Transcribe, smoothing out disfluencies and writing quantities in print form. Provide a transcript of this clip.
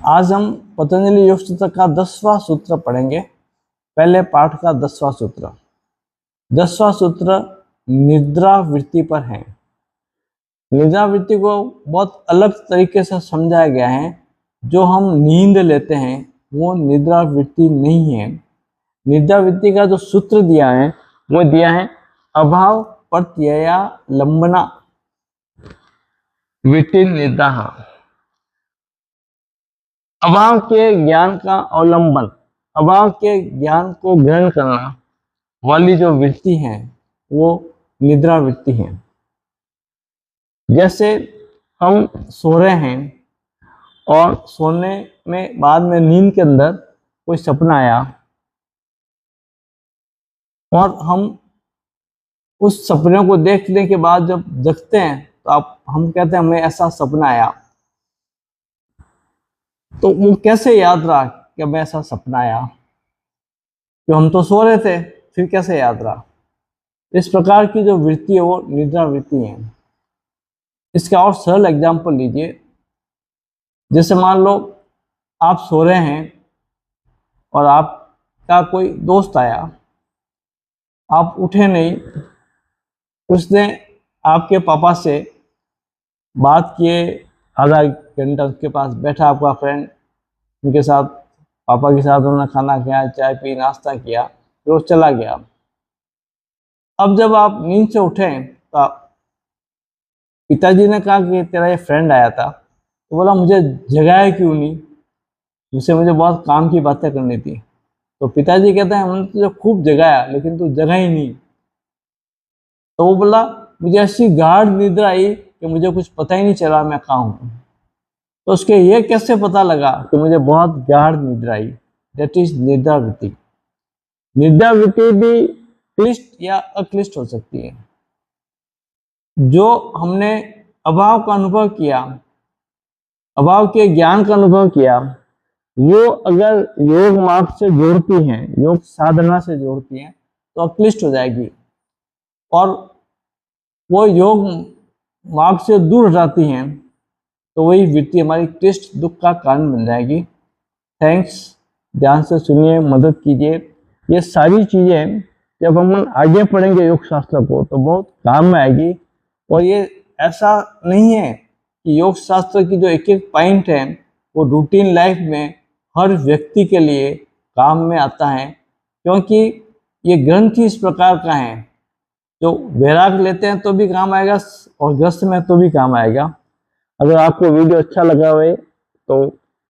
आज हम पतंजलि योग सूत्र का 10वां सूत्र पढ़ेंगे। पहले पाठ का 10वां सूत्र। 10वां सूत्र निद्रा वृत्ति पर है। निद्रा वृत्ति को बहुत अलग तरीके से समझाया गया है। जो हम नींद लेते हैं वो निद्रा वृत्ति नहीं है। निद्रा वृत्ति का जो सूत्र दिया है वो दिया है अभाव प्रत्यया लंबना वृत्ति निद्रा। अभाव के ज्ञान का अवलंबन, अभाव के ज्ञान को ग्रहण करना वाली जो वृत्ति है वो निद्रा वृत्ति है। जैसे हम सो रहे हैं और सोने में बाद में नींद के अंदर कोई सपना आया और हम उस सपने को देखने के बाद जब जगते हैं तो हम कहते हैं हमें ऐसा सपना आया। तो वो कैसे याद रहा कि हमें ऐसा सपना आया, कि हम तो सो रहे थे, फिर कैसे याद रहा। इस प्रकार की जो वृत्ति है वो निद्रा वृत्ति है। इसका और सरल एग्जाम्पल लीजिए। जैसे मान लो आप सो रहे हैं और आपका कोई दोस्त आया, आप उठे नहीं, उसने आपके पापा से बात किए, आधा घंटा उसके पास बैठा आपका फ्रेंड, उनके साथ पापा के साथ उन्होंने खाना खाया, चाय पी, नाश्ता किया, फिर वो चला गया। अब जब आप नींद से उठे तो पिताजी ने कहा कि तेरा ये फ्रेंड आया था, तो बोला मुझे जगाया क्यों नहीं, उससे मुझे बहुत काम की बातें करनी थी। तो पिताजी कहते हैं हमने तुझे खूब जगाया लेकिन तू जगा ही नहीं। तो वो बोला मुझे ऐसी गाढ़ निद्रा आई कि मुझे कुछ पता ही नहीं चला मैं कहाँ हूँ। तो उसके ये कैसे पता लगा कि मुझे बहुत गाढ़ निद्रा आई? दैट इज निद्रा वृत्ति। निद्रा वृत्ति भी क्लिष्ट या अक्लिष्ट हो सकती है। जो हमने अभाव का अनुभव किया, अभाव के ज्ञान का अनुभव किया, वो अगर योग मार्ग से जोड़ती हैं, योग साधना से जोड़ती हैं, तो अक्लिष्ट हो जाएगी और वो योग मार्ग से दूर हटाती हैं, तो वही वृत्ति हमारी क्लिष्ट दुख का कारण बन जाएगी। थैंक्स, ध्यान से सुनिए, मदद कीजिए। ये सारी चीज़ें जब हम आगे पढ़ेंगे योग शास्त्र को तो बहुत काम में आएगी। और ये ऐसा नहीं है कि योग शास्त्र की जो एक एक पॉइंट है वो रूटीन लाइफ में हर व्यक्ति के लिए काम में आता है, क्योंकि ये ग्रंथ ही इस प्रकार का है जो वैराग लेते हैं तो भी काम आएगा और ग्रस्त में तो भी काम आएगा। अगर आपको वीडियो अच्छा लगा हो तो